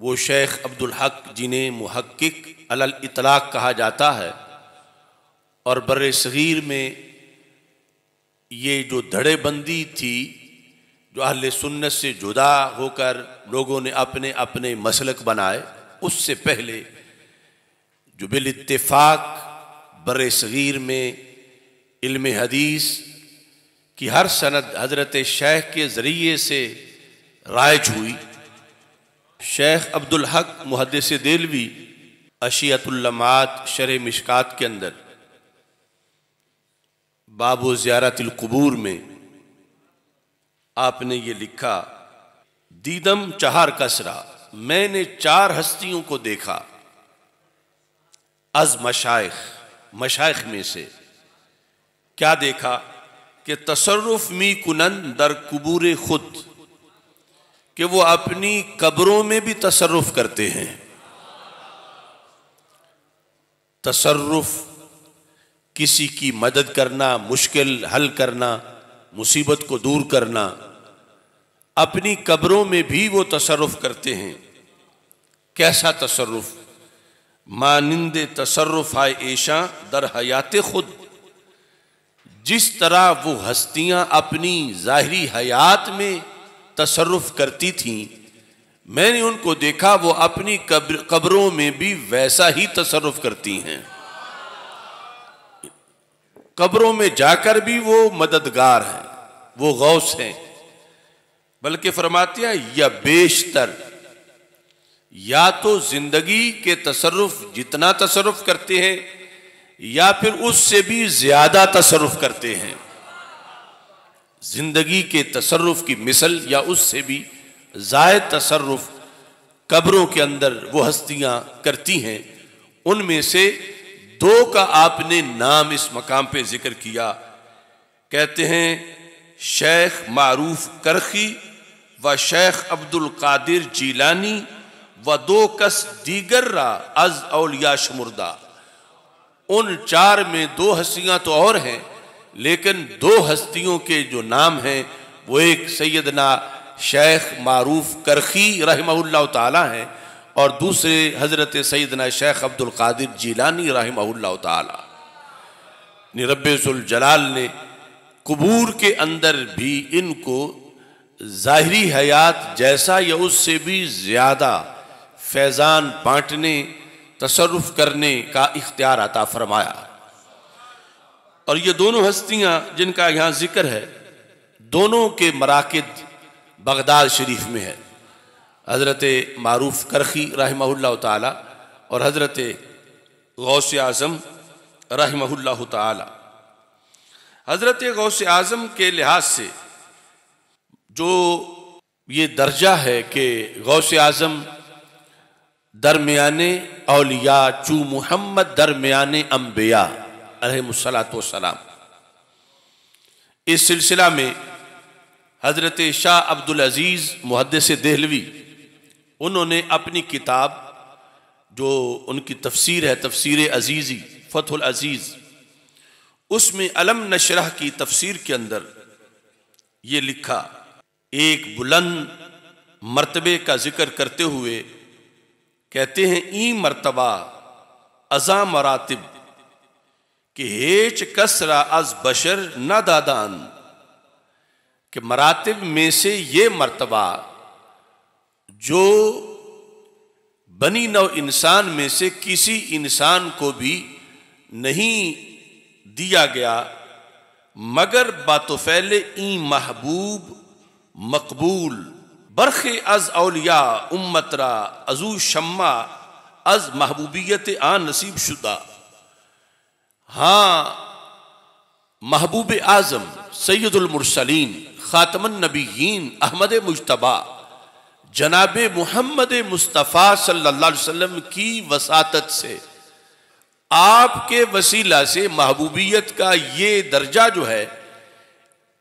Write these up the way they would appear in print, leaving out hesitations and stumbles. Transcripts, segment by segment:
वो शेख अब्दुल हक जिन्हें मुहक्किक अलल इतलाक कहा जाता है, और बर्रे सगीर में ये जो धड़ेबंदी थी, जो अहले सुन्नत से जुदा होकर लोगों ने अपने अपने मसलक बनाए, उससे पहले जो बिल इत्तेफाक बर्रे सगीर में इल्म हदीस की हर सनद हज़रत शेख के ज़रिए से राइज हुई। शेख अब्दुल हक मुहद्दिस देलवी अशियतुल लमात शरह मिशकात के अंदर बाबु ज़ियारतिल कुबूर में आपने ये लिखा, दीदम चहार कसरा, मैंने 4 हस्तियों को देखा, अज मशाइख में से। क्या देखा कि तसर्रुफ मी कुनन दर कुबूर खुद, कि वो अपनी कब्रों में भी तसर्रुफ करते हैं। तसर्रुफ किसी की मदद करना, मुश्किल हल करना, मुसीबत को दूर करना, अपनी कब्रों में भी वो तसर्रुफ करते हैं। कैसा तसर्रुफ? मानिंदे तसर्रुफ आए ऐशा दर हयात खुद, जिस तरह वो हस्तियां अपनी ज़ाहिरी हयात में तसर्रुफ करती थीं, मैंने उनको देखा वो अपनी कब्रों में भी वैसा ही तसर्रुफ करती हैं। कब्रों में जाकर भी वो मददगार हैं, वो गौस हैं। बल्कि फरमाते हैं या बेशतर, या तो जिंदगी के तसर्रुफ जितना तसर्रुफ करते हैं, या फिर उससे भी ज्यादा तसर्रुफ करते हैं। जिंदगी के तसर्रुफ की मिसल या उससे भी ज़ायद तसर्रुफ कब्रों के अंदर वो हस्तियां करती हैं। उनमें से 2 का आपने नाम इस मकाम पे जिक्र किया। कहते हैं शेख मारूफ करखी व शेख अब्दुल कादिर जीलानी व 2 कस दीगर रा अज औलिया शुमुर्दा। उन 4 में 2 हस्तियां तो और हैं, लेकिन 2 हस्तियों के जो नाम हैं वो एक सैयदना शेख मारूफ करखी रहमहुल्लाह ताला हैं, और दूसरे हज़रत सैयदना शेख अब्दुल कादिर जीलानी रहमहुल्लाह ताला। रब्बे ज़ुल जलाल ने कुबूर के अंदर भी इनको ज़ाहिरी हयात जैसा या उससे भी ज़्यादा फैज़ान बांटने, तसर्रुफ करने का इख्तियार अता फरमाया। और ये दोनों हस्तियां जिनका यहाँ जिक्र है, दोनों के मराकिद बगदाद शरीफ में है। हज़रत मारूफ करखी रहमहुल्लाह ताला और हज़रत गौस आज़म रहमहुल्लाह ताला। हज़रत गौस आज़म के लिहाज से जो ये दर्जा है कि गौस आज़म दरमियाने औलिया चू मुहम्मद दरमियाने अम्बिया अलैहिमुस्सलातु वस्सलाम। इस सिलसिला में हज़रत शाह अब्दुल अज़ीज़ मुहद्दिस देहलवी, उन्होंने अपनी किताब जो उनकी तफसीर है, तफसीर अज़ीज़ी फ़थुल अज़ीज़, उसमें अलम नशरह की तफसीर के अंदर ये लिखा, एक बुलंद मर्तबे का जिक्र करते हुए कहते हैं, ई मर्तबा अज़ा मरातिब कि हेच कसरा अज बशर न दादान, कि मरातिब में से ये मर्तबा जो बनी नौ इंसान में से किसी इंसान को भी नहीं दिया गया, मगर बातोफैले ई महबूब मकबूल बरखे अज औलिया उम्मतरा अजू शम्मा अज महबूबियत आ नसीब शुदा। हाँ, महबूब आज़म सैयदुल मुरसलीन खातमुन नबीयीन अहमद मुज्तबा जनाब मुहम्मद मुस्तफ़ा सल्लल्लाहु अलैहि वसल्लम की वसातत से, आपके वसीला से महबूबियत का ये दर्जा जो है,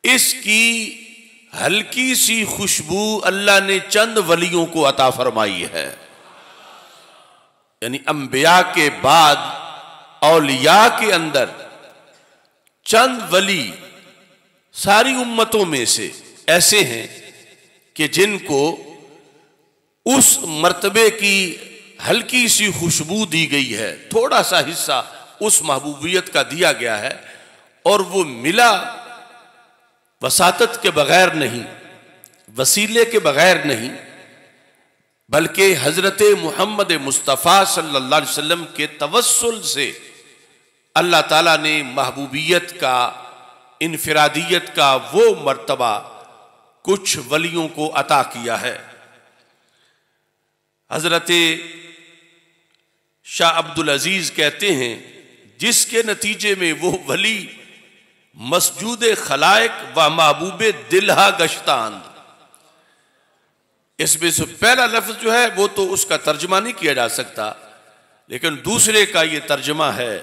इसकी हल्की सी खुशबू अल्लाह ने चंद वलियों को अता फरमाई है। यानी अंबिया के बाद औलिया के अंदर चंद वली सारी उम्मतों में से ऐसे हैं कि जिनको उस मर्तबे की हल्की सी खुशबू दी गई है, थोड़ा सा हिस्सा उस महबूबियत का दिया गया है, और वो मिला वसातत के बगैर नहीं, वसीले के बगैर नहीं, बल्कि हजरत मोहम्मद मुस्तफ़ा सल्लल्लाहु अलैहि वसल्लम के तवस्सुल से अल्लाह ताला ने महबूबियत का, इनफिरादियत का वो मर्तबा कुछ वलियों को अता किया है। हजरत शाह अब्दुल अजीज कहते हैं, जिसके नतीजे में वो वली मसजूद खलाइक व महबूब दिलहा गश्तान, इसमें से पहला लफ्ज जो है वो तो उसका तर्जमा नहीं किया जा सकता, लेकिन दूसरे का ये तर्जमा है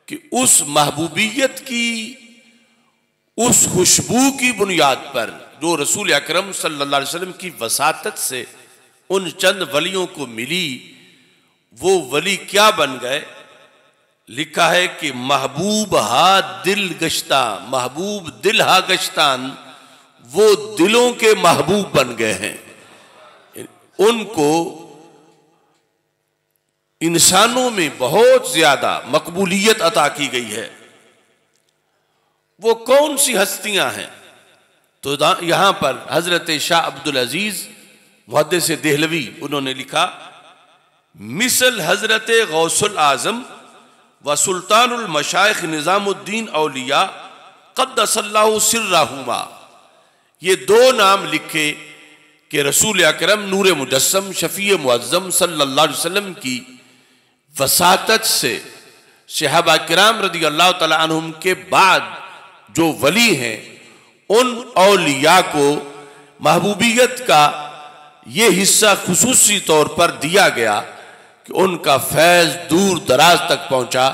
कि उस महबूबियत की, उस खुशबू की बुनियाद पर जो रसूल अकरम सल्लल्लाहु अलैहि वसल्लम की वसातत से उन चंद वलियों को मिली, वो वली क्या बन गए। लिखा है कि महबूब हा दिल गश्ता, महबूब दिल हा गश्तान, वो दिलों के महबूब बन गए हैं। उनको इंसानों में बहुत ज्यादा मकबूलियत अता की गई है। वो कौन सी हस्तियां हैं, तो यहां पर हजरत शाह अब्दुल अजीज मुहद्दिस देहलवी उन्होंने लिखा, मिसल हजरत गौसुल आजम व सुल्तानुल मशाइख निजामुद्दीन औलिया क़द्दसल्लाहु सिर्रहुमा, ये दो नाम लिखे कि रसूल अकरम नूर मुजस्सम शफी मुअज़्ज़म सल्लल्लाहु अलैहि वसल्लम की वसातत से सहाबा किराम रदी अल्लाह तआला अन्हुम के बाद जो वली हैं, उन औलिया को महबूबियत का ये हिस्सा खुसूसी तौर पर दिया गया कि उनका फैज़ दूर दराज तक पहुंचा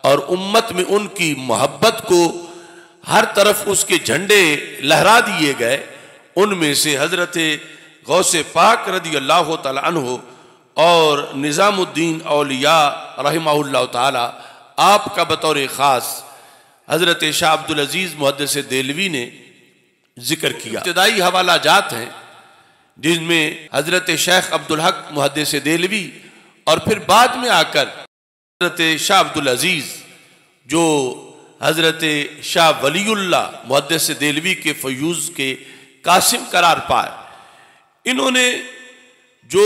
और उम्मत में उनकी मोहब्बत को हर तरफ उसके झंडे लहरा दिए गए। उनमें से हजरत गौसे पाक रदी अल्लाह तआला अन्हु और निज़ामुद्दीन औलिया रहमहुल्लाह ताला, आपका बतौर ख़ास हजरत शाह अब्दुल अजीज मुहद्दिस देहलवी ने जिक्र किया। इब्तिदाई हवाला जात हैं जिनमें हजरत शेख अब्दुल हक मुहद्दिस देहलवी और फिर बाद में आकर हजरत शाह अब्दुल अजीज जो हजरत शाह वलीउल्लाह मुहद्दिस देहलवी के फयूज के कासिम करार पाए, इन्होंने जो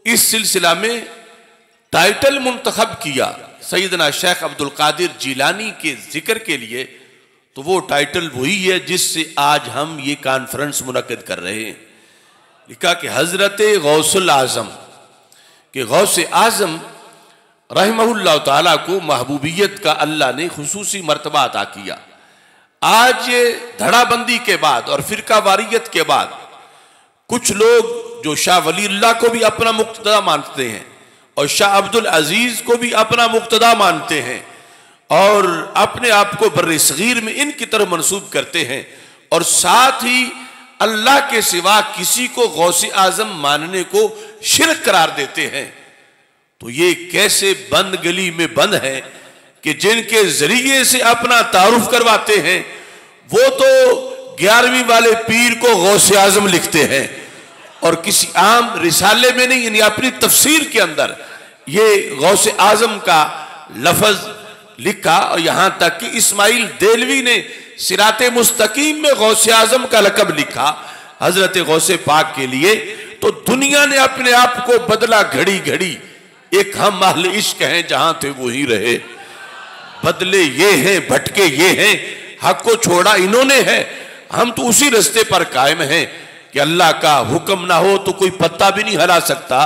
इस सिलसिला में टाइटल मुंतखब किया सैयदना शेख अब्दुल कादिर जिलानी के जिक्र के लिए, तो वो टाइटल वही है जिससे आज हम ये कॉन्फ्रेंस मुनक्किद कर रहे हैं। लिखा कि हजरत गौसुल आजम के गौसे आजम रहमहुल्लाह ताला को महबूबियत का अल्लाह ने खुसूसी मर्तबा अता किया। आज ये धड़ाबंदी के बाद और फिरका वारियत के बाद कुछ लोग जो शाह वलीउल्लाह को भी अपना मुक्तदा मानते हैं और शाह अब्दुल अजीज को भी अपना मुक्तदा मानते हैं और अपने आप को बर्रे सगीर में इनकी तरफ मंसूब करते हैं, और साथ ही अल्लाह के सिवा किसी को गौसे आजम मानने को शिरक करार देते हैं। तो ये कैसे बंद गली में बंद है कि जिनके जरिए से अपना तारुफ करवाते हैं वो तो 11वीं वाले पीर को गौसे आजम लिखते हैं और किसी आम रिसाले में नहीं, यानी अपनी तफसीर के अंदर ये गौसे आजम का लफ्ज लिखा। और यहां तक कि इस्माइल देहलवी ने सिराते मुस्तकीम में गौसे आजम का लकब लिखा हजरत गौसे पाक के लिए। तो दुनिया ने अपने आप को बदला घड़ी घड़ी, एक हम अहले इश्क हैं जहां थे वहीं रहे, बदले ये हैं भटके ये हैं, हक को छोड़ा इन्होंने है, हम तो उसी रास्ते पर कायम हैं कि अल्लाह का हुक्म ना हो तो कोई पत्ता भी नहीं हिला सकता,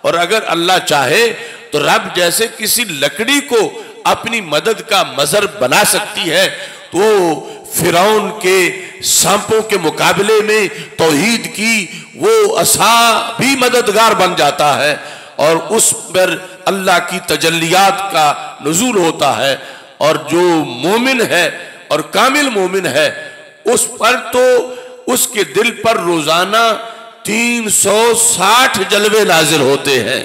और अगर अल्लाह चाहे तो रब जैसे किसी लकड़ी को अपनी मदद का मजर बना सकती है, तो फिरौन के सांपों के मुकाबले में तौहीद की वो असा भी मददगार बन जाता है और उस पर अल्लाह की तजल्लियात का नुज़ूल होता है। और जो मोमिन है और कामिल मोमिन है उस पर तो उसके दिल पर रोजाना 360 जलवे नाजिल होते हैं।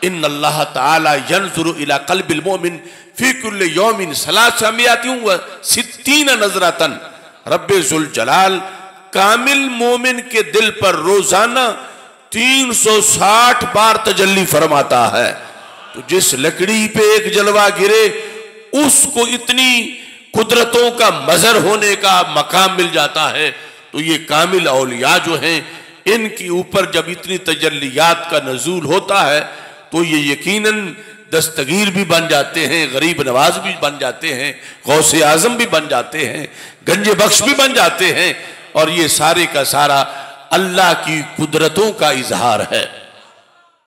इन्नल्लाह ताला यंजुरु इला क़ल्बिल मोमिन फी कुल्लि यौमिन सलासमियातिन व सित्तीन नज़रतन। रब्बे ज़ुल जलाल कामिल मोमिन के दिल पर रोजाना 360 बार तजल्ली फरमाता है। तो जिस लकड़ी पे एक जलवा गिरे उसको इतनी कुदरतों का मजर होने का मकाम मिल जाता है। तो ये कामिल औलिया जो हैं, इनके ऊपर जब इतनी तजल्लियात का नजूल होता है तो ये यकीनन दस्तगीर भी बन जाते हैं, गरीब नवाज भी बन जाते हैं, गौसे आजम भी बन जाते हैं, गंजे बख्श भी बन जाते हैं। और ये सारे का सारा अल्लाह की कुदरतों का इजहार है।